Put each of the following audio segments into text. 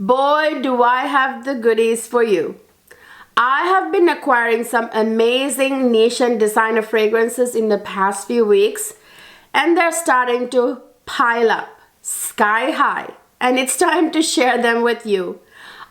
boy do I have the goodies for you. I have been acquiring some amazing niche and designer fragrances in the past few weeks, and they're starting to pile up sky high, and it's time to share them with you.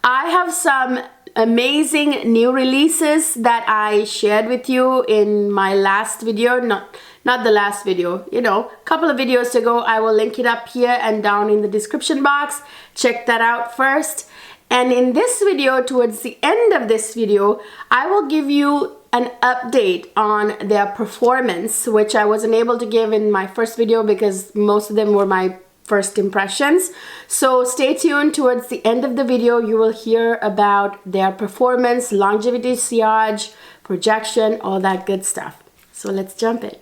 I have some amazing new releases that I shared with you in my last video, not the last video, a couple of videos ago. I will link it up here and down in the description box. Check that out first. And in this video, towards the end of this video, I will give you an update on their performance, which I wasn't able to give in my first video because most of them were my first impressions. So stay tuned. Towards the end of the video, you will hear about their performance, longevity, sillage, projection, all that good stuff. So let's jump in.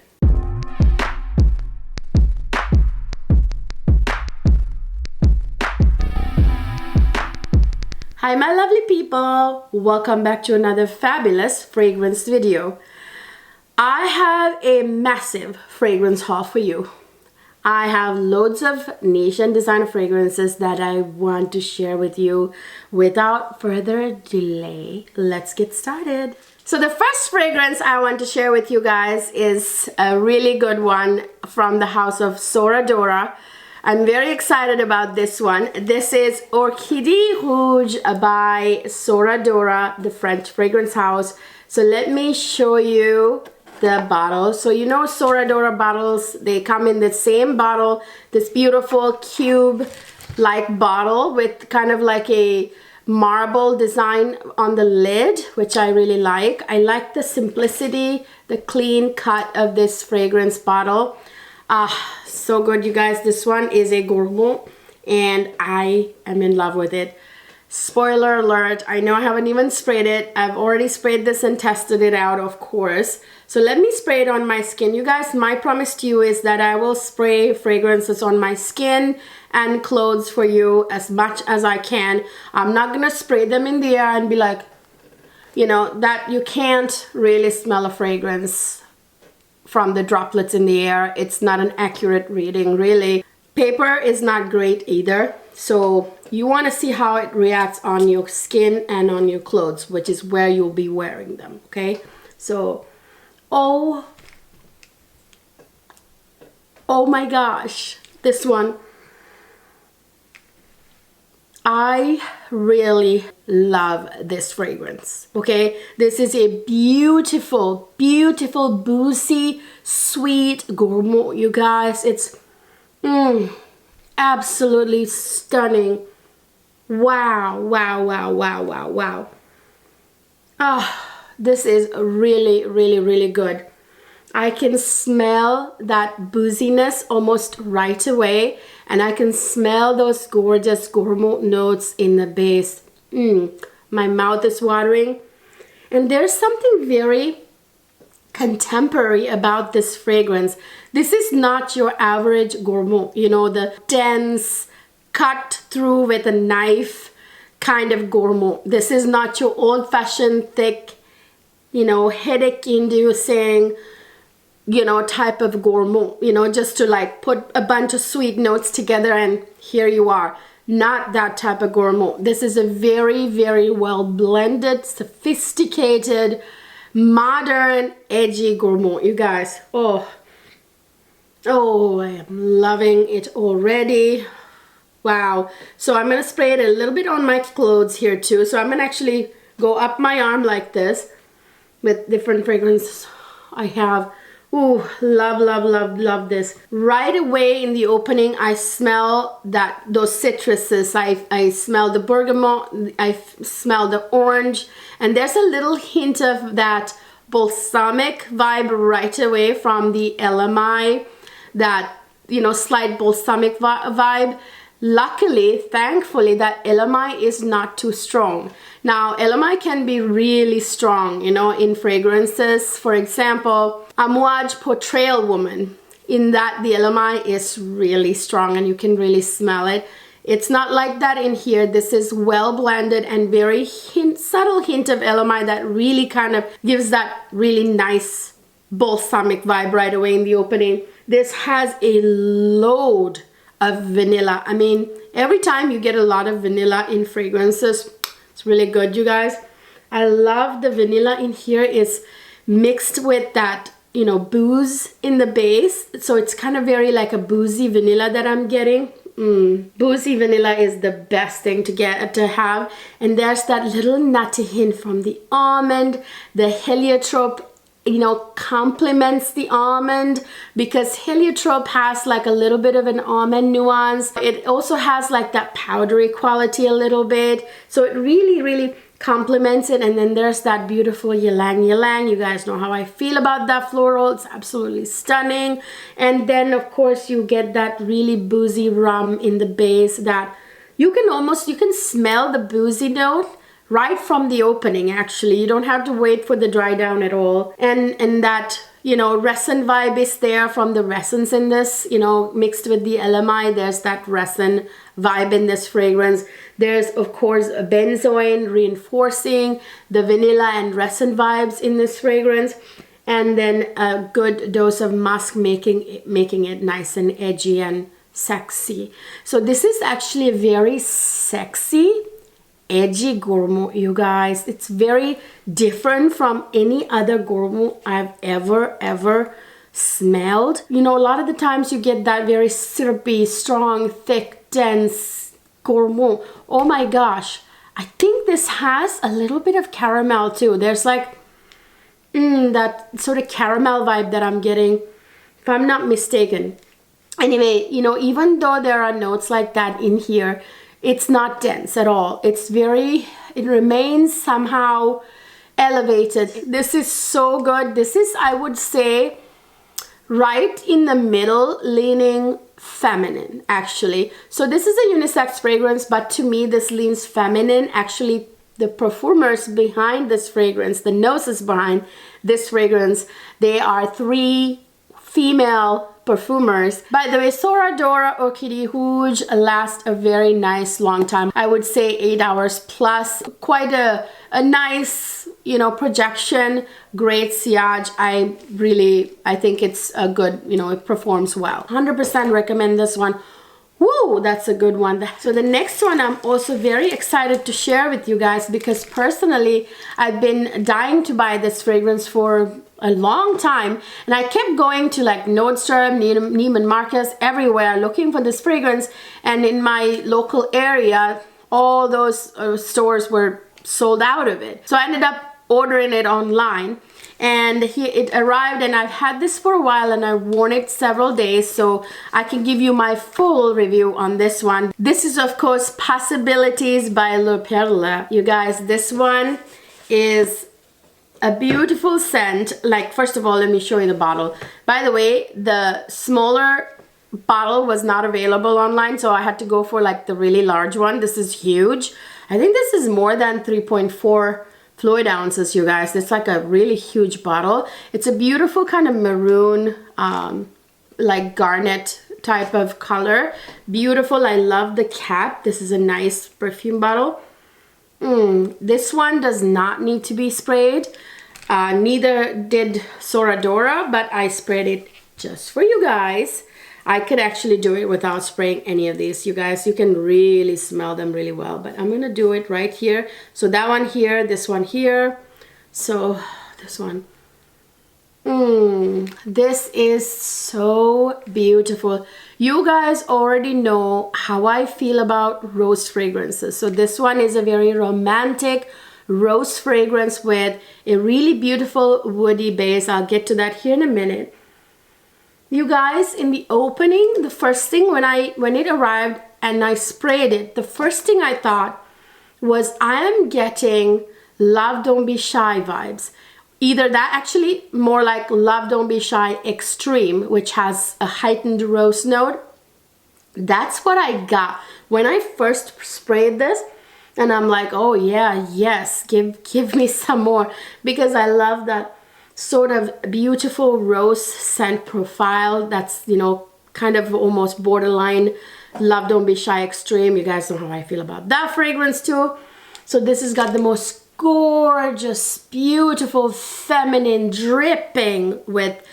Hi my lovely people, welcome back to another fabulous fragrance video. I have a massive fragrance haul for you. I have loads of niche and designer fragrances that I want to share with you. Without further delay, let's get started. So the first fragrance I want to share with you guys is a really good one from the house of Sora Dora. I'm very excited about this one. This is Orchidée Rouge by Sora Dora, the French fragrance house. So let me show you the bottle. So Sora Dora bottles, they come in the same bottle, this beautiful cube-like bottle with kind of like a marble design on the lid, which I really like. I like the simplicity, the clean cut of this fragrance bottle. So good, you guys. This one is a gourmand and I am in love with it. Spoiler alert, I know I haven't even sprayed it. I've already sprayed this and tested it out, of course. So let me spray it on my skin. You guys, my promise to you is that I will spray fragrances on my skin and clothes for you as much as I can. I'm not gonna spray them in the air and be like, that you can't really smell a fragrance from the droplets in the air. It's not an accurate reading, really. Paper is not great either. So you want to see how it reacts on your skin and on your clothes, which is where you'll be wearing them, okay? So, oh my gosh, this one. I really love this fragrance, okay? This is a beautiful, beautiful, boozy, sweet gourmand, you guys. It's absolutely stunning. Wow, wow, wow, wow, wow, wow. This is really, really, really good. I can smell that booziness almost right away, and I can smell those gorgeous gourmand notes in the base. My mouth is watering. And there's something very contemporary about this fragrance. This is not your average gourmand, the dense, cut through with a knife kind of gourmand. This is not your old-fashioned, thick, headache-inducing, type of gourmand, just to like put a bunch of sweet notes together and here you are. Not that type of gourmand. This is a very, very well blended, sophisticated, modern, edgy gourmand, you guys. Oh, I am loving it already. Wow. So I'm going to spray it a little bit on my clothes here too. So I'm going to actually go up my arm like this with different fragrances I have. Ooh, love, love, love, love this. Right away in the opening, I smell those citruses. I smell the bergamot, I smell the orange, and there's a little hint of that balsamic vibe right away from the LMI, that, slight balsamic vibe. Luckily, thankfully, that LMI is not too strong. Now, LMI can be really strong, in fragrances. For example, Amouage Portrayal Woman. In that, the LMI is really strong and you can really smell it. It's not like that in here. This is well blended and very subtle hint of LMI that really kind of gives that really nice balsamic vibe right away in the opening. This has a load of vanilla. I mean, every time you get a lot of vanilla in fragrances, it's really good, you guys. I love the vanilla in here is mixed with that, you know, booze in the base. So it's kind of very like a boozy vanilla that I'm getting. Boozy vanilla is the best thing to have. And there's that little nutty hint from the almond. The heliotrope, you know, complements the almond because heliotrope has like a little bit of an almond nuance. It also has like that powdery quality a little bit. So it really complements it. And then there's that beautiful ylang ylang. You guys know how I feel about that floral. It's absolutely stunning. And then of course you get that really boozy rum in the base that you can smell the boozy note right from the opening. Actually, you don't have to wait for the dry down at all. And that, you know, resin vibe is there from the resins in this, you know, mixed with the LMI. There's that resin vibe in this fragrance. There's of course a benzoin reinforcing the vanilla and resin vibes in this fragrance, and then a good dose of musk making it nice and edgy and sexy. So this is actually a very sexy, edgy gourmand, you guys. It's very different from any other gourmand I've ever smelled. You know, a lot of the times you get that very syrupy, strong, thick, dense gourmand. Oh my gosh, I think this has a little bit of caramel too. There's like that sort of caramel vibe that I'm getting, if I'm not mistaken. Anyway, you know, even though there are notes like that in here, it's not dense at all. It remains somehow elevated. This is so good. This is, I would say, right in the middle, leaning feminine, actually. So this is a unisex fragrance, but to me, this leans feminine. Actually, the perfumers behind this fragrance, the noses behind this fragrance, they are 3 female perfumers. By the way, Sora Dora or Kitty Rouge lasts a very nice long time. I would say 8 hours plus. Quite a nice, you know, projection. Great sillage. I think it's a good, you know, it performs well. 100% recommend this one. Woo, that's a good one. So the next one I'm also very excited to share with you guys because personally I've been dying to buy this fragrance for a long time, and I kept going to like Nordstrom, Neiman Marcus, everywhere looking for this fragrance, and in my local area all those stores were sold out of it. So I ended up ordering it online, and it arrived, and I've had this for a while and I've worn it several days, so I can give you my full review on this one. This is of course Possibilities by Perla. You guys, this one is a beautiful scent. Like, first of all, let me show you the bottle. By the way, the smaller bottle was not available online, so I had to go for like the really large one. This is huge. I think this is more than 3.4 fluid ounces, you guys. It's like a really huge bottle. It's a beautiful kind of maroon, like garnet type of color. Beautiful. I love the cap. This is a nice perfume bottle. This one does not need to be sprayed. Neither did Sora Dora, but I sprayed it just for you guys. I could actually do it without spraying any of these. You guys, you can really smell them really well, but I'm gonna do it right here. So that one here, this one here. So this one. This is so beautiful. You guys already know how I feel about rose fragrances. So this one is a very romantic rose fragrance with a really beautiful woody base. I'll get to that here in a minute. You guys, in the opening, the first thing when it arrived and I sprayed it, the first thing I thought was I am getting Love Don't Be Shy vibes. Either that, actually more like Love Don't Be Shy Extreme, which has a heightened rose note. That's what I got when I first sprayed this, and I'm like, oh yeah, yes, give me some more, because I love that sort of beautiful rose scent profile that's, you know, kind of almost borderline Love Don't Be Shy Extreme. You guys know how I feel about that fragrance too. So this has got the most gorgeous, beautiful, feminine, dripping with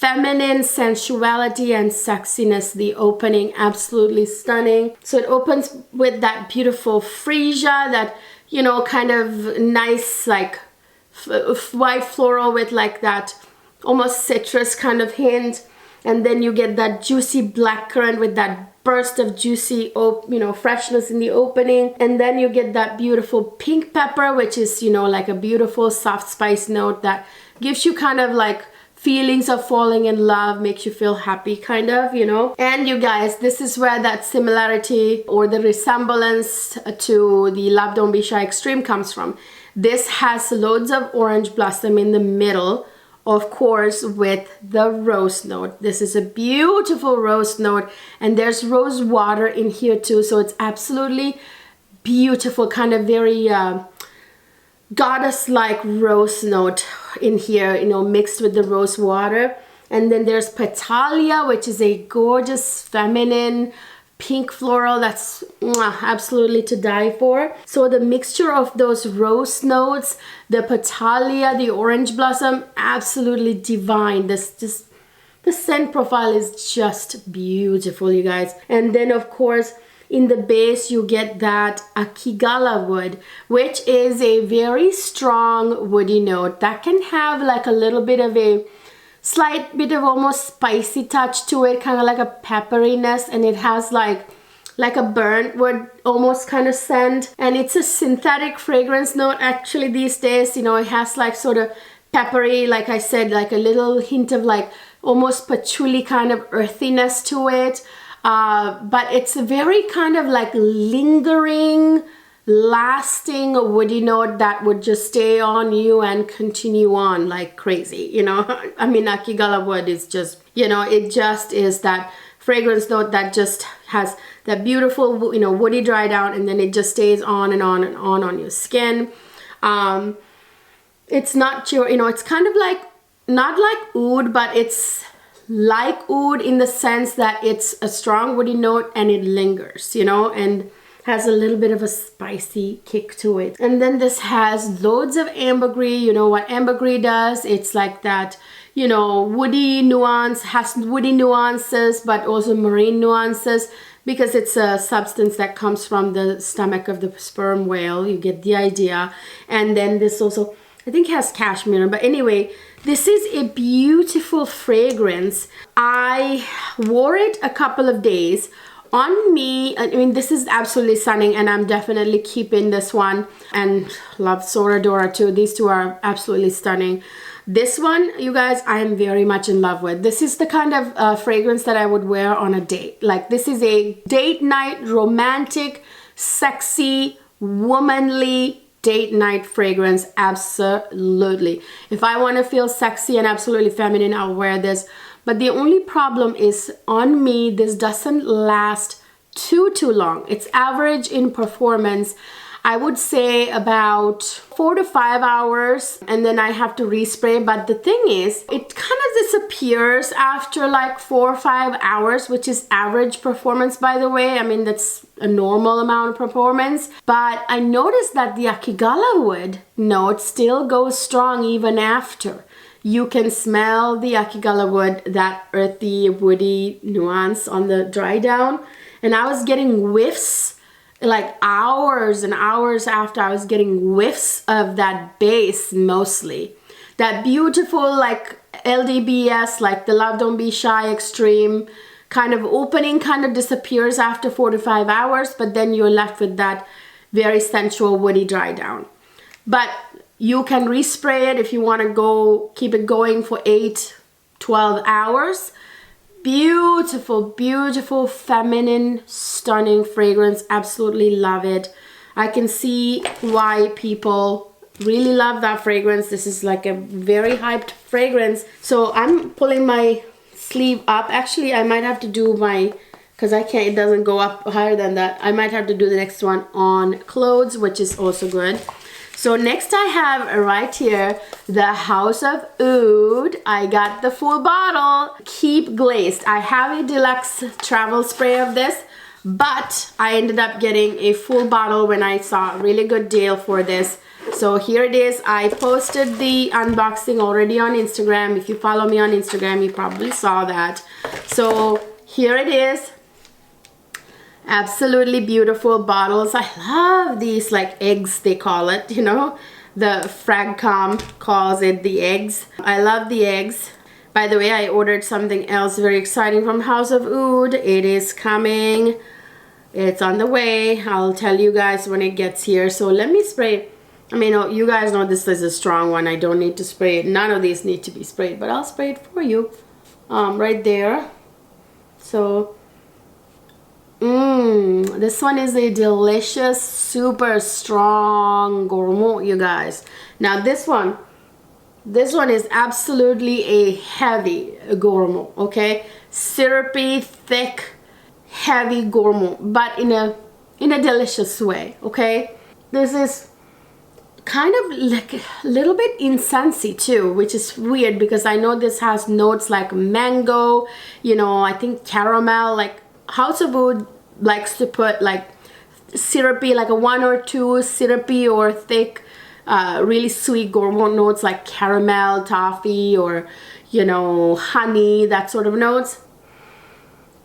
feminine sensuality and sexiness. The opening, absolutely stunning. So it opens with that beautiful freesia, that, you know, kind of nice like white floral with like that almost citrus kind of hint. And then you get that juicy blackcurrant with that burst of juicy, you know, freshness in the opening. And then you get that beautiful pink pepper, which is, you know, like a beautiful soft spice note that gives you kind of like feelings of falling in love, makes you feel happy kind of, you know. And you guys, this is where that similarity or the resemblance to the Love Don't Be Shy Extreme comes from. This has loads of orange blossom in the middle, of course, with the rose note. This is a beautiful rose note, and there's rose water in here too, so it's absolutely beautiful, kind of very goddess-like rose note in here, you know, mixed with the rose water. And then there's Petalia, which is a gorgeous feminine pink floral that's absolutely to die for. So the mixture of those rose notes, the Petalia, the orange blossom, absolutely divine. The scent profile is just beautiful, you guys. And then of course in the base you get that Akigala wood, which is a very strong woody note that can have like a little bit of a slight bit of almost spicy touch to it, kind of like a pepperiness, and it has like a burnt wood almost kind of scent. And it's a synthetic fragrance note actually these days, you know. It has like sort of peppery, like I said, like a little hint of like almost patchouli kind of earthiness to it. But it's a very kind of like lingering, lasting woody note that would just stay on you and continue on like crazy, you know. I mean, Akigala wood is just, you know, it just is that fragrance note that just has that beautiful, you know, woody dry down, and then it just stays on and on and on your skin. It's not your, you know, it's kind of like, not like oud, but it's like oud in the sense that it's a strong woody note and it lingers, you know, and has a little bit of a spicy kick to it. And then this has loads of ambergris. You know what ambergris does? It's like that, you know, woody nuance, has woody nuances, but also marine nuances, because it's a substance that comes from the stomach of the sperm whale. You get the idea. And then this also, I think, has cashmere. But anyway, this is a beautiful fragrance. I wore it a couple of days on me. I mean, this is absolutely stunning, and I'm definitely keeping this one, and love Sora Dora too. These two are absolutely stunning. This one, you guys, I am very much in love with. This is the kind of fragrance that I would wear on a date. Like, this is a date night, romantic, sexy, womanly date night fragrance. Absolutely. If I want to feel sexy and absolutely feminine, I'll wear this. But the only problem is, on me, this doesn't last too long. It's average in performance. I would say about 4 to 5 hours, and then I have to respray. But the thing is, it kind of disappears after like 4 or 5 hours, which is average performance, by the way. I mean, that's a normal amount of performance. But I noticed that the Akigala wood note still goes strong even after. You can smell the Akigala wood, that earthy, woody nuance on the dry down. And I was getting whiffs, like hours and hours after, I was getting whiffs of that base mostly. That beautiful, like LDBS, like the Love Don't Be Shy Extreme kind of opening kind of disappears after 4 to 5 hours, but then you're left with that very sensual, woody dry down. But you can respray it if you want to go, keep it going for 8, 12 hours. Beautiful, beautiful, feminine, stunning fragrance. Absolutely love it. I can see why people really love that fragrance. This is like a very hyped fragrance. So I'm pulling my sleeve up. Actually, I might have to do my, because I can't, it doesn't go up higher than that. I might have to do the next one on clothes, which is also good. So next I have right here the House of Oud. I got the full bottle, Keep Glazed. I have a deluxe travel spray of this, but I ended up getting a full bottle when I saw a really good deal for this. So here it is. I posted the unboxing already on Instagram. If you follow me on Instagram, you probably saw that. So here it is. Absolutely beautiful bottles. I love these, like eggs they call it, you know. The Fragcom calls it the eggs. I love the eggs. By the way, I ordered something else very exciting from House of Oud. It is coming. It's on the way. I'll tell you guys when it gets here. So let me spray it. I mean, you guys know this is a strong one. I don't need to spray it. None of these need to be sprayed, but I'll spray it for you. Right there. So, this one is a delicious, super strong gourmand, you guys. Now this one is absolutely a heavy gourmand, okay? Syrupy, thick, heavy gourmand, but in a delicious way, okay? This is kind of like a little bit incensey too, which is weird because I know this has notes like mango, you know, I think caramel. Like House of Oud likes to put like syrupy, like a 1 or 2 syrupy or thick, really sweet gourmand notes like caramel, toffee, or, you know, honey, that sort of notes.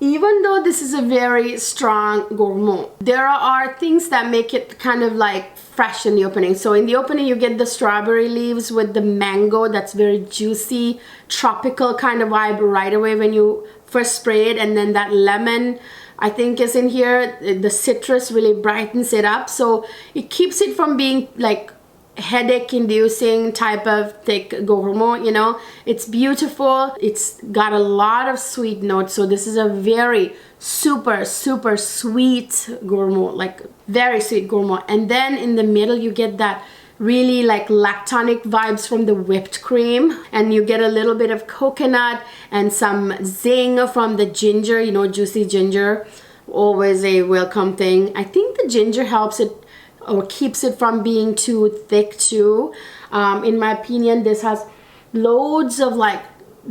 Even though this is a very strong gourmand, there are things that make it kind of like fresh in the opening. So in the opening you get the strawberry leaves with the mango, that's very juicy, tropical kind of vibe right away when you first spray it. And then that lemon, I think, is in here. The citrus really brightens it up. So it keeps it from being like headache inducing type of thick gourmand, you know. It's beautiful. It's got a lot of sweet notes. So this is a very super sweet gourmand, like very sweet gourmand. And then in the middle you get that really like lactonic vibes from the whipped cream, and you get a little bit of coconut and some zing from the ginger, you know, juicy ginger, always a welcome thing. I think the ginger helps it or keeps it from being too thick too. In my opinion, this has loads of like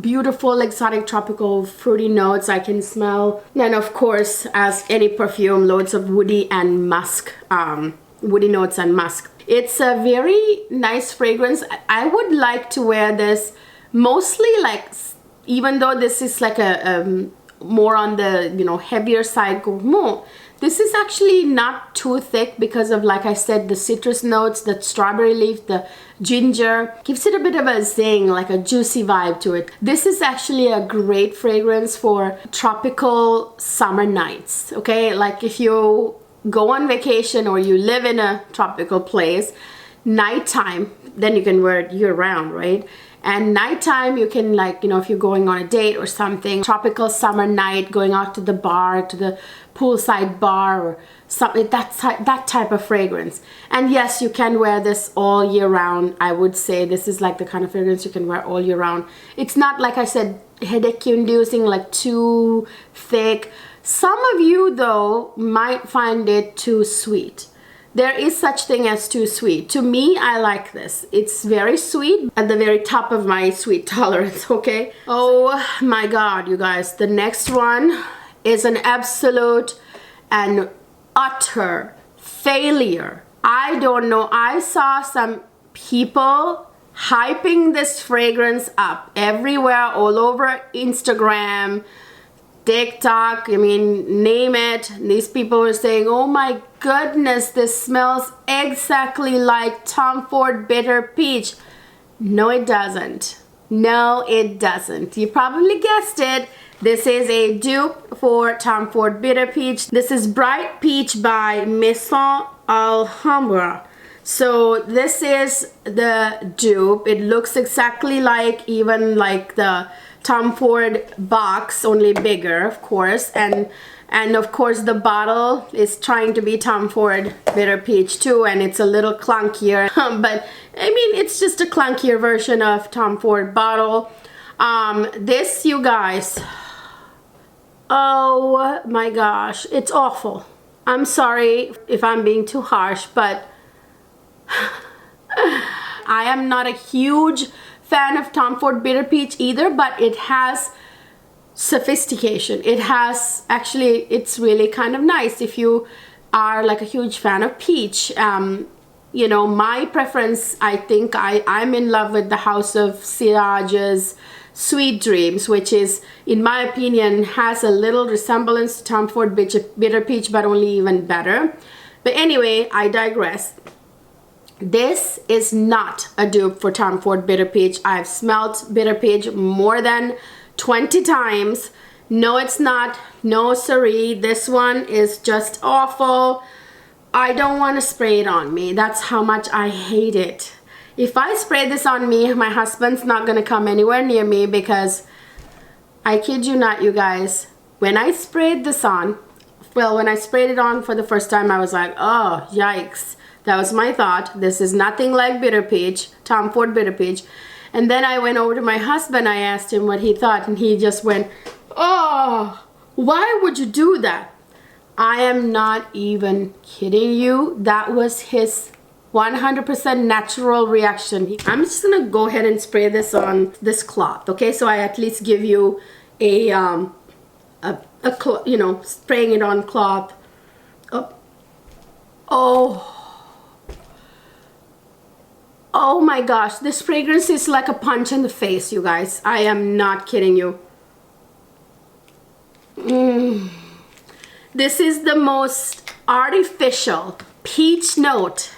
beautiful exotic tropical fruity notes I can smell. And of course, as any perfume, loads of woody and musk, woody notes and musk. It's a very nice fragrance. I would like to wear this mostly like, even though this is like a more on the, you know, heavier side gourmand, this is actually not too thick because of, like I said, the citrus notes, the strawberry leaf, the ginger gives it a bit of a zing, like a juicy vibe to it. This is actually a great fragrance for tropical summer nights, okay? Like if you go on vacation or you live in a tropical place, nighttime, then you can wear it year round, right? And nighttime you can, like, you know, if you're going on a date or something, tropical summer night, going out to the bar, to the poolside bar or something, that type of fragrance. And yes, you can wear this all year round. I would say this is like the kind of fragrance you can wear all year round. It's not, like I said, headache inducing, like too thick. Some of you though might find it too sweet. There is such thing as too sweet. To me, I like this. It's very sweet, at the very top of my sweet tolerance, okay? Oh my God, you guys. The next one is an absolute and utter failure. I don't know. I saw some people hyping this fragrance up everywhere, all over Instagram, TikTok, I mean, name it. These people were saying, oh my goodness, this smells exactly like Tom Ford Bitter Peach. No, it doesn't. No, it doesn't. You probably guessed it. This is a dupe for Tom Ford Bitter Peach. This is Bright Peach by Maison Alhambra. So this is the dupe. It looks exactly like, even like the Tom Ford box, only bigger, of course, and of course the bottle is trying to be Tom Ford Bitter Peach too, and it's a little clunkier, but I mean, it's just a clunkier version of Tom Ford bottle. This, you guys, oh my gosh, it's awful. I'm sorry if I'm being too harsh, but I am not a huge fan of Tom Ford Bitter Peach either, but it has sophistication. It has, actually, it's really kind of nice if you are like a huge fan of peach. you know, my preference, I think I'm in love with the House of Sirage's Sweet Dreams, which is, in my opinion, has a little resemblance to Tom Ford Bitter Peach, but only even better. But anyway, I digress. This is not a dupe for Tom Ford Bitter Peach. I've smelled Bitter Peach more than 20 times. No, it's not. No, siree. This one is just awful. I don't want to spray it on me. That's how much I hate it. If I spray this on me, my husband's not going to come anywhere near me, because I kid you not, you guys, when I sprayed this on, well, when I sprayed it on for the first time, I was like, oh, yikes. That was my thought. This is nothing like Bitter Peach, Tom Ford Bitter Peach. And then I went over to my husband, I asked him what he thought, and he just went, oh, why would you do that? I am not even kidding you. That was his 100% natural reaction. I'm just gonna go ahead and spray this on this cloth, okay? So I at least give you a you know, spraying it on cloth. Oh my gosh, this fragrance is like a punch in the face, you guys. I am not kidding you. This is the most artificial peach note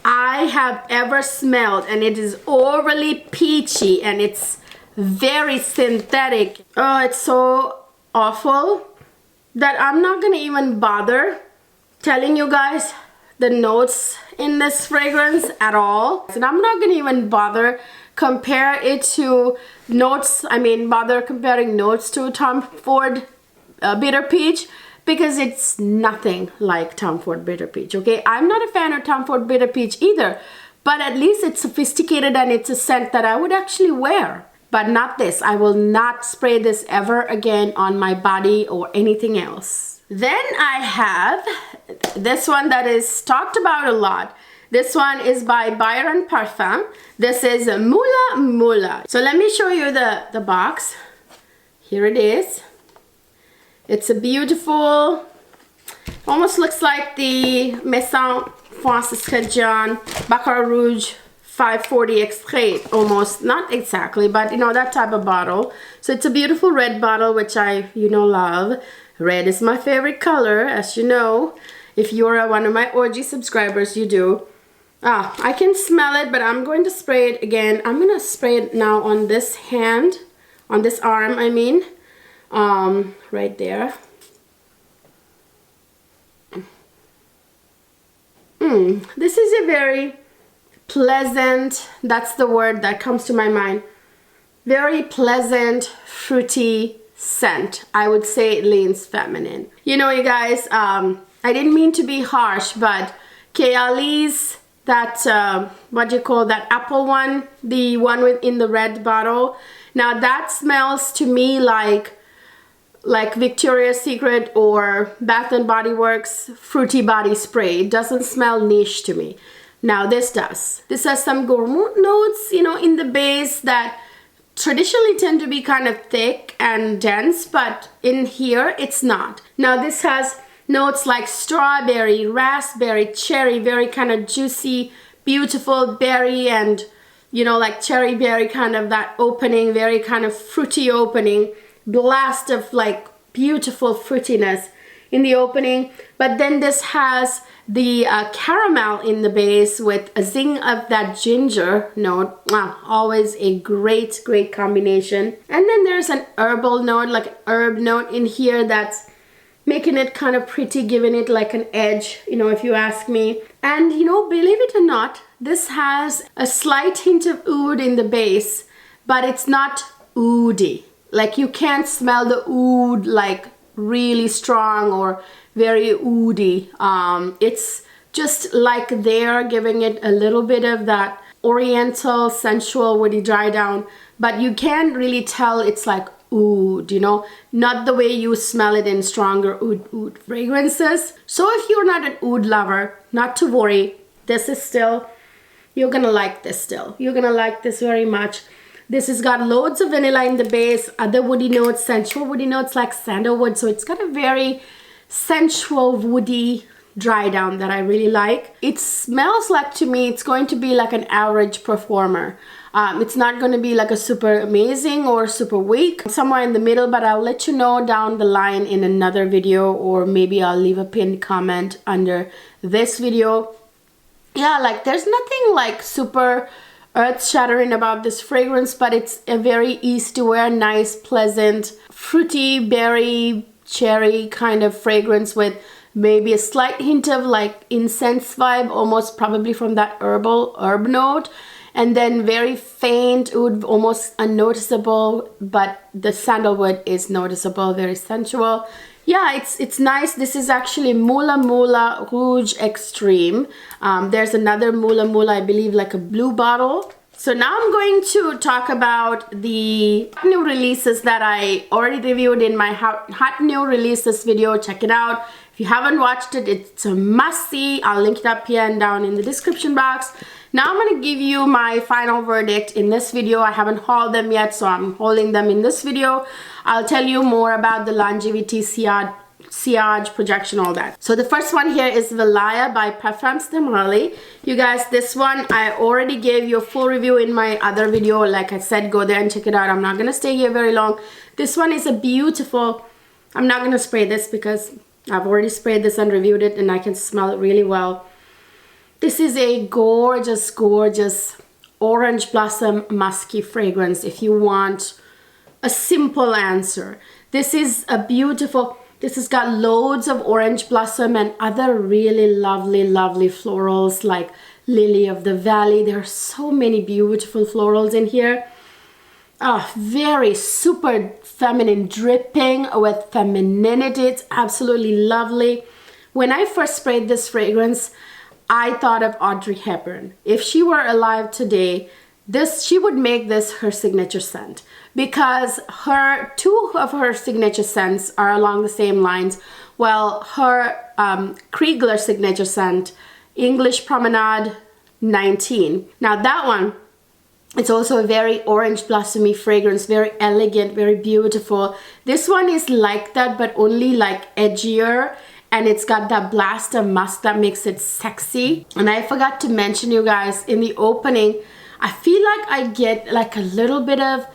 I have ever smelled, and it is overly peachy and it's very synthetic. Oh, it's so awful that I'm not gonna even bother telling you guys the notes in this fragrance at all. And I'm not gonna even bother compare it to notes, bother comparing notes to Tom Ford Bitter Peach, because it's nothing like Tom Ford Bitter Peach, okay? I'm not a fan of Tom Ford Bitter Peach either, but at least it's sophisticated and it's a scent that I would actually wear. But not this. I will not spray this ever again on my body or anything else. Then I have this one that is talked about a lot. This one is by Byron Parfums. This is Mula Mula. So let me show you the box. Here it is. It's a beautiful, almost looks like the Maison Francisca John Baccarat Rouge 540 Extrait, almost, not exactly, but you know, that type of bottle. So it's a beautiful red bottle, which I, you know, love. Red is my favorite color, as you know. If you're one of my OG subscribers, you do. I can smell it, but I'm going to spray it again. I'm going to spray it now on this hand, on this arm, I mean. Right there. This is a very pleasant, that's the word that comes to my mind, very pleasant, fruity scent. I would say it leans feminine. You know, you guys, I didn't mean to be harsh, but Kayali's, that, what do you call that apple one? The one in the red bottle. Now that smells to me like Victoria's Secret or Bath and Body Works fruity body spray. It doesn't smell niche to me. Now this does. This has some gourmand notes, you know, in the base that traditionally tend to be kind of thick and dense, but in here it's not. Now this has notes like strawberry, raspberry, cherry, very kind of juicy, beautiful berry, and you know, like cherry berry, kind of that opening, very kind of fruity opening. Blast of like beautiful fruitiness in the opening, but then this has the caramel in the base with a zing of that ginger note. Wow, always a great combination. And then there's an herbal note, like an herb note in here that's making it kind of pretty, giving it like an edge, you know, if you ask me. And you know, believe it or not, this has a slight hint of oud in the base, but it's not oudy. Like you can't smell the oud like really strong or very oudy. It's just like they're giving it a little bit of that oriental, sensual, woody dry down, but you can't really tell it's like oud, you know, not the way you smell it in stronger oud fragrances. So if you're not an oud lover, not to worry, this is still, you're gonna like this still. You're gonna like this very much. This has got loads of vanilla in the base, other woody notes, sensual woody notes like sandalwood. So it's got a very sensual woody dry down that I really like. It smells like, to me, it's going to be like an average performer. It's not going to be like a super amazing or super weak, somewhere in the middle, but I'll let you know down the line in another video, or maybe I'll leave a pinned comment under this video. Yeah, like there's nothing like super earth-shattering about this fragrance, but it's a very easy to wear, nice, pleasant, fruity, berry, cherry kind of fragrance with maybe a slight hint of like incense vibe, almost probably from that herb note, and then very faint oud, almost unnoticeable, but the sandalwood is noticeable, very sensual. Yeah, it's nice. This is actually Mula Rouge Extreme. There's another Mula, I believe, like a blue bottle. So now I'm going to talk about the new releases that I already reviewed in my hot new releases video. Check it out. If you haven't watched it, it's a must-see. I'll link it up here and down in the description box. Now I'm going to give you my final verdict in this video. I haven't hauled them yet, so I'm hauling them in this video. I'll tell you more about the longevity, sillage, projection, all that. So the first one here is Valaya by Parfums. You guys, this one I already gave you a full review in my other video. Like I said, go there and check it out. I'm not going to stay here very long. This one is a beautiful, I'm not going to spray this because I've already sprayed this and reviewed it, and I can smell it really well. This is a gorgeous, gorgeous orange blossom musky fragrance if you want a simple answer. This is a beautiful, this has got loads of orange blossom and other really lovely, lovely florals like lily of the valley. There are so many beautiful florals in here. Very super feminine, dripping with femininity. It's absolutely lovely. When I first sprayed this fragrance, I thought of Audrey Hepburn. If she were alive today, she would make this her signature scent, because two of her signature scents are along the same lines. Well, her Kriegler signature scent, English Promenade 19. Now that one, it's also a very orange blossomy fragrance, very elegant, very beautiful. This one is like that, but only like edgier, and it's got that blast of musk that makes it sexy. And I forgot to mention, you guys, in the opening, I feel like I get like a little bit of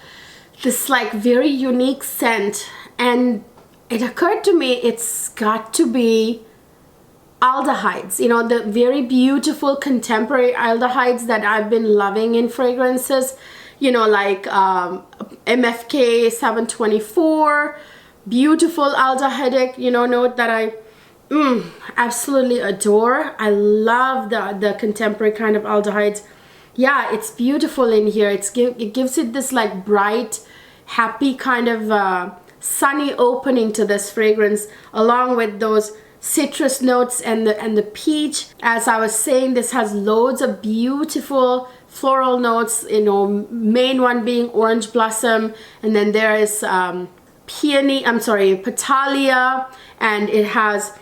this like very unique scent, and it occurred to me it's got to be aldehydes, you know, the very beautiful contemporary aldehydes that I've been loving in fragrances, you know, like MFK 724, beautiful aldehydic, you know, note that I absolutely adore. I love the contemporary kind of aldehydes. Yeah, it's beautiful in here. It gives it this like bright, happy kind of sunny opening to this fragrance, along with those citrus notes and the peach. As I was saying, this has loads of beautiful floral notes, you know, main one being orange blossom, and then there is Petalia, and it has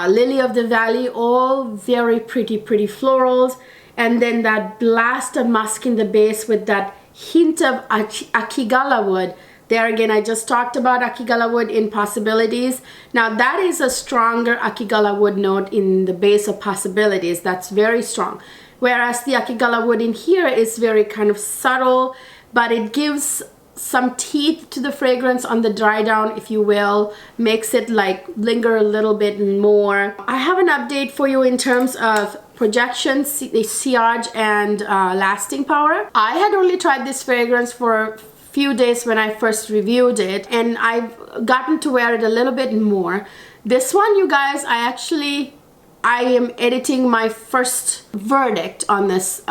lily of the valley, all very pretty florals, and then that blast of musk in the base with that hint of akigala wood. There again, I just talked about akigala wood in Possibilities. Now that is a stronger akigala wood note in the base of Possibilities. That's very strong. Whereas the akigala wood in here is very kind of subtle, but it gives some teeth to the fragrance on the dry down, if you will, makes it like linger a little bit more. I have an update for you in terms of projection, sillage, and lasting power. I had only tried this fragrance for few days when I first reviewed it, and I've gotten to wear it a little bit more. This one, you guys, I am editing my first verdict on this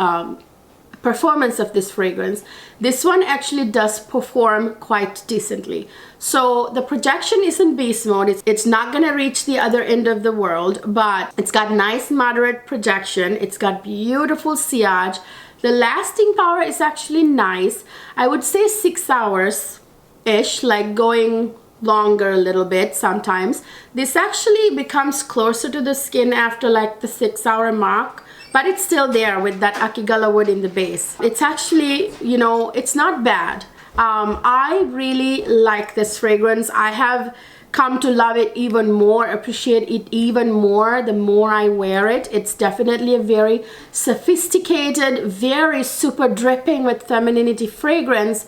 performance of this fragrance. This one actually does perform quite decently. So the projection is in beast mode. It's not gonna reach the other end of the world, but it's got nice moderate projection. It's got beautiful sillage. The lasting power is actually nice. I would say 6 hours-ish, like going longer a little bit sometimes. This actually becomes closer to the skin after like the 6-hour mark, but it's still there with that akigala wood in the base. It's actually, you know, it's not bad. I really like this fragrance. I have come to love it even more, appreciate it even more the more I wear it. It's definitely a very sophisticated, very super dripping with femininity fragrance,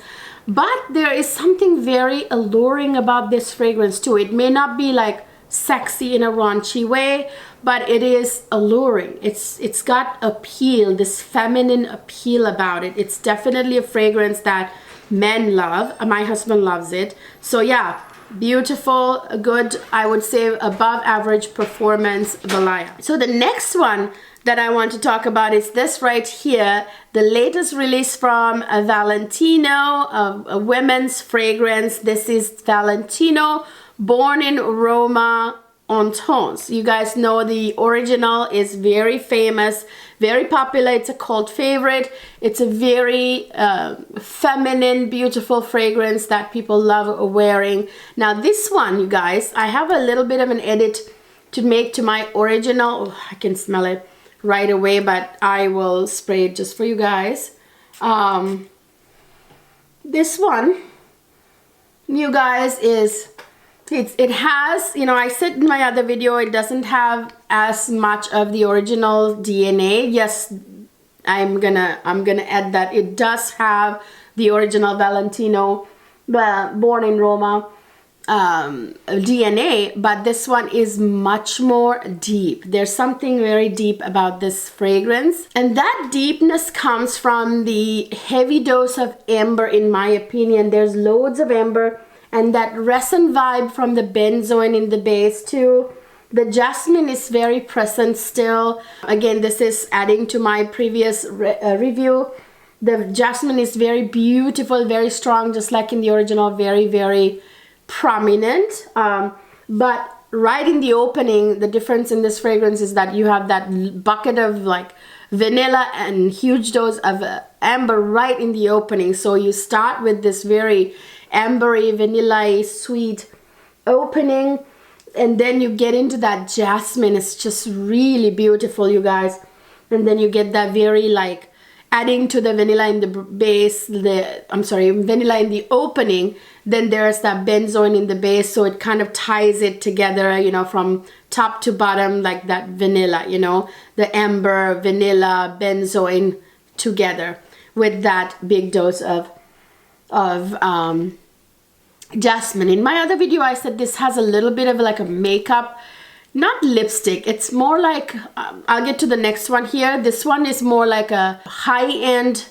but there is something very alluring about this fragrance too. It may not be like sexy in a raunchy way, but it is alluring. It's got appeal, this feminine appeal about it. It's definitely a fragrance that men love. My husband loves it. So yeah, beautiful, good, I would say above average performance Valaya. So the next one that I want to talk about is this right here, the latest release from Valentino, a women's fragrance. This is Valentino Born in Roma on Tones. You guys know the original is very famous, very popular. It's a cult favorite. It's a very feminine, beautiful fragrance that people love wearing. Now this one, you guys, I have a little bit of an edit to make to my original. Oh, I can smell it right away, but I will spray it just for you guys. This one, you guys, is it has, you know, I said in my other video, it doesn't have as much of the original DNA. Yes, I'm gonna add that it does have the original Valentino Born in Roma DNA, but this one is much more deep. There's something very deep about this fragrance, and that deepness comes from the heavy dose of amber. In my opinion, there's loads of amber and that resin vibe from the benzoin in the base too. The jasmine is very present still. Again, this is adding to my previous review. The jasmine is very beautiful, very strong, just like in the original, very, very prominent. But right in the opening, the difference in this fragrance is that you have that bucket of like vanilla and huge dose of amber right in the opening. So you start with this very ambery, vanilla-y, sweet opening, and then you get into that jasmine. It's just really beautiful, you guys. And then you get that very like adding to the vanilla in the base, vanilla in the opening. Then there's that benzoin in the base, so it kind of ties it together, you know, from top to bottom, like that vanilla, you know, the amber, vanilla, benzoin together with that big dose of jasmine. In my other video, I said this has a little bit of like a makeup, not lipstick. It's more like, I'll get to the next one here. This one is more like a high-end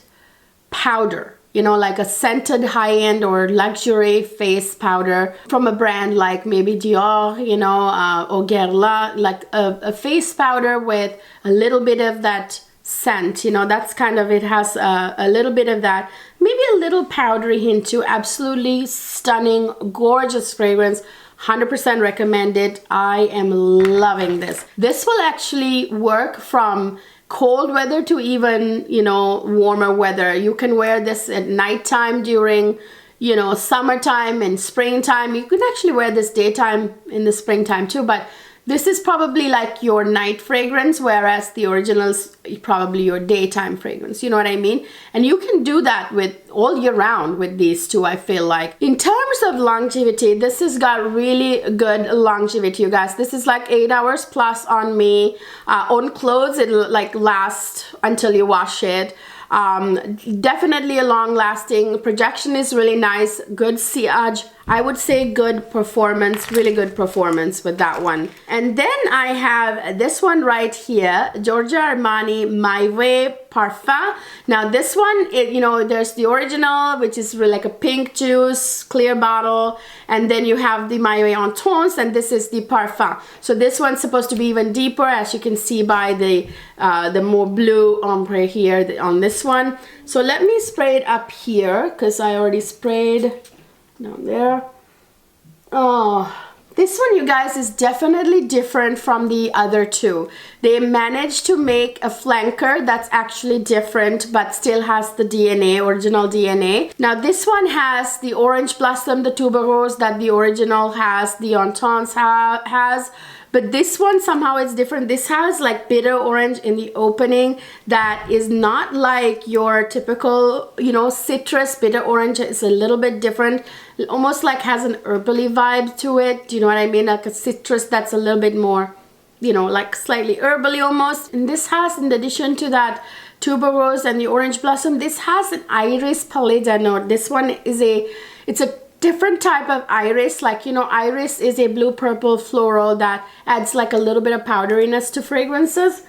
powder, you know, like a scented high-end or luxury face powder from a brand like maybe Dior, you know, or Guerlain, like a face powder with a little bit of that scent, you know. That's kind of, it has a little bit of that, maybe a little powdery hint too. Absolutely stunning, gorgeous fragrance. 100% recommend it. I am loving this. This will actually work from cold weather to even, you know, warmer weather. You can wear this at nighttime during, you know, summertime and springtime. You can actually wear this daytime in the springtime too, but this is probably like your night fragrance, whereas the original's probably your daytime fragrance. You know what I mean? And you can do that with all year round with these two, I feel like. In terms of longevity, this has got really good longevity, you guys. This is like 8 hours plus on me. On clothes, it'll like last until you wash it. Definitely a long lasting. Projection is really nice. Good sillage. I would say good performance, really good performance with that one. And then I have this one right here, Giorgio Armani My Way Parfum. Now this one, you know, there's the original, which is really like a pink juice, clear bottle, and then you have the My Way on Tones, and this is the Parfum. So this one's supposed to be even deeper, as you can see by the more blue ombre here on this one. So let me spray it up here, because I already sprayed down there. Oh, this one, you guys, is definitely different from the other two. They managed to make a flanker that's actually different but still has the DNA, original DNA. Now this one has the orange blossom, the tuberose that the original has, the Entente has, but this one somehow is different. This has like bitter orange in the opening that is not like your typical, you know, citrus. Bitter orange is a little bit different. It almost like has an herbally vibe to it. Do you know what I mean? Like a citrus that's a little bit more, you know, like slightly herbally almost. And this has, in addition to that tuberose and the orange blossom, this has an iris pallida note. This one is it's a different type of iris. Like, you know, iris is a blue purple floral that adds like a little bit of powderiness to fragrances.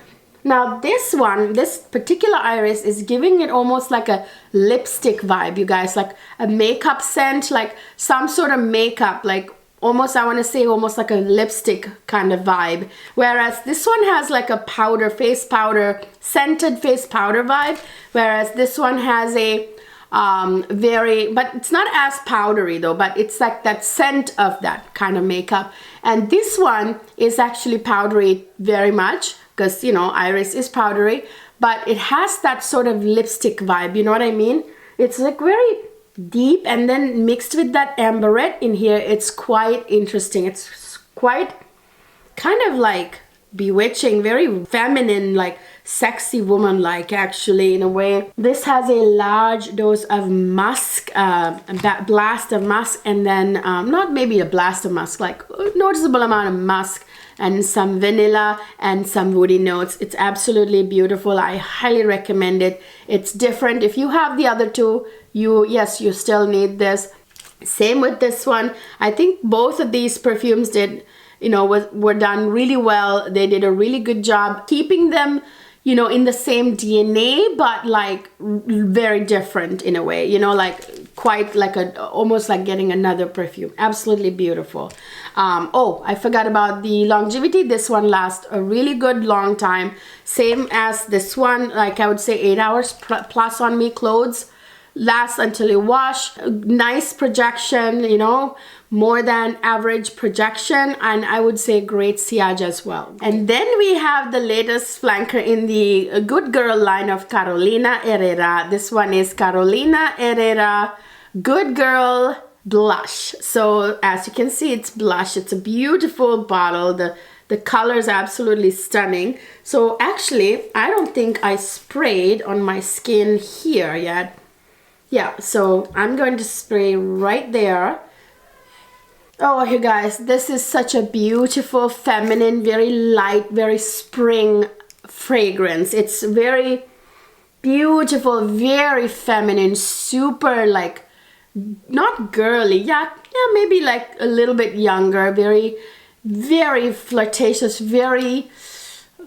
Now this one, this particular iris is giving it almost like a lipstick vibe, you guys, like a makeup scent, like some sort of makeup, like almost, I want to say almost like a lipstick kind of vibe. Whereas this one has like a powder, face powder, scented face powder vibe. Whereas this one has a but it's not as powdery though, but it's like that scent of that kind of makeup. And this one is actually powdery very much, because, you know, iris is powdery, but it has that sort of lipstick vibe, you know what I mean? It's like very deep, and then mixed with that amberette in here, it's quite interesting. It's quite kind of like bewitching, very feminine, like sexy woman like, actually, in a way. This has a large dose of musk, a blast of musk, and then not maybe a blast of musk, like a noticeable amount of musk, and some vanilla and some woody notes. It's absolutely beautiful. I highly recommend it. It's different. If you have the other two, you still need this. Same with this one. I think both of these perfumes did, you know, were done really well. They did a really good job keeping them, you know, in the same DNA, but like very different in a way, you know, like quite like almost like getting another perfume. Absolutely beautiful. Oh, I forgot about the longevity. This one lasts a really good long time. Same as this one, like I would say 8 hours plus on me. Clothes lasts until you wash. Nice projection, you know, more than average projection, and I would say great sillage as well. And then we have the latest flanker in the Good Girl line of Carolina Herrera. This one is Carolina Herrera Good Girl Blush. So as you can see, it's blush. It's a beautiful bottle. The color is absolutely stunning. So actually, I don't think I sprayed on my skin here yet. Yeah, so I'm going to spray right there. Oh, you guys, this is such a beautiful, feminine, very light, very spring fragrance. It's very beautiful, very feminine, super like, not girly, yeah, maybe like a little bit younger, very, very flirtatious, very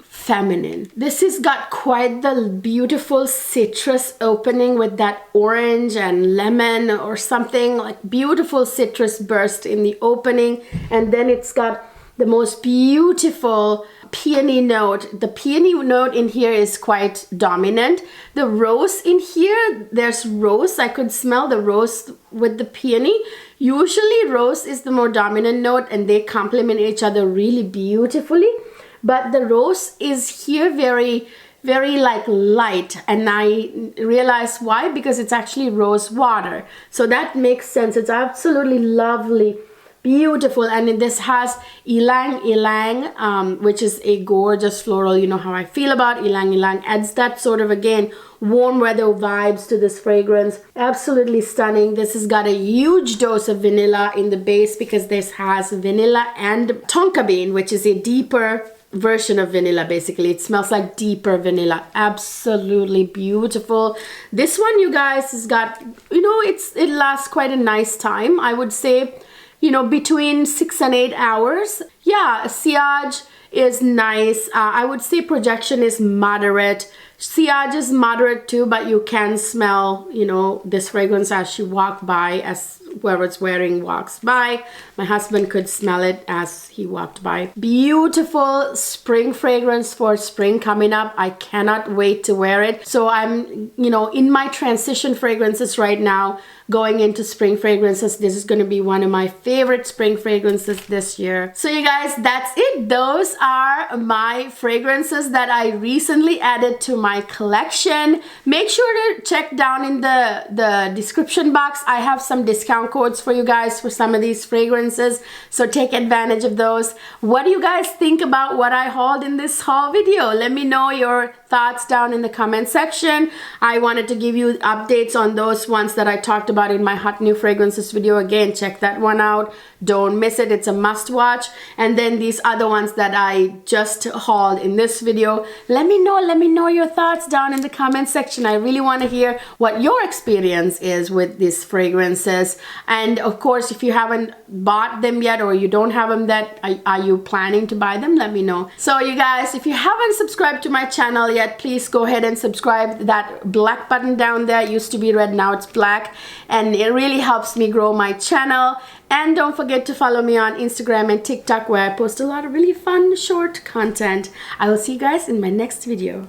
feminine. This has got quite the beautiful citrus opening with that orange and lemon or something, like beautiful citrus burst in the opening, and then it's got the most beautiful peony note. The peony note in here is quite dominant. The rose in here, there's rose. I could smell the rose with the peony. Usually rose is the more dominant note and they complement each other really beautifully. But the rose is here very, very like light, and I realized why, because it's actually rose water. So that makes sense. It's absolutely lovely, beautiful, and this has ylang ylang, which is a gorgeous floral. You know how I feel about ylang ylang. Adds that sort of, again, warm weather vibes to this fragrance. Absolutely stunning. This has got a huge dose of vanilla in the base, because this has vanilla and tonka bean, which is a deeper version of vanilla. Basically, it smells like deeper vanilla. Absolutely beautiful. This one, you guys, has got, you know, it lasts quite a nice time. I would say, you know, between 6 and 8 hours. Yeah, sillage is nice. I would say projection is moderate. Sillage is moderate too, but you can smell, you know, this fragrance as you walk by, as whoever's wearing walks by. My husband could smell it as he walked by. Beautiful spring fragrance for spring coming up. I cannot wait to wear it. So I'm, you know, in my transition fragrances right now, going into spring fragrances. This is going to be one of my favorite spring fragrances this year. So you guys, that's it. Those are my fragrances that I recently added to my collection. Make sure to check down in the description box. I have some discount discount codes for you guys for some of these fragrances, so take advantage of those. What do you guys think about what I hauled in this haul video? Let me know your thoughts down in the comment section. I wanted to give you updates on those ones that I talked about in my hot new fragrances video. Again, check that one out, don't miss it, it's a must watch. And then these other ones that I just hauled in this video, let me know your thoughts down in the comment section. I really want to hear what your experience is with these fragrances. And of course, if you haven't bought them yet, or you don't have them yet, are you planning to buy them? Let me know. So you guys, if you haven't subscribed to my channel yet, please go ahead and subscribe. That black button down there used to be red, now it's black, and it really helps me grow my channel. And don't forget to follow me on Instagram and TikTok, where I post a lot of really fun short content. I will see you guys in my next video.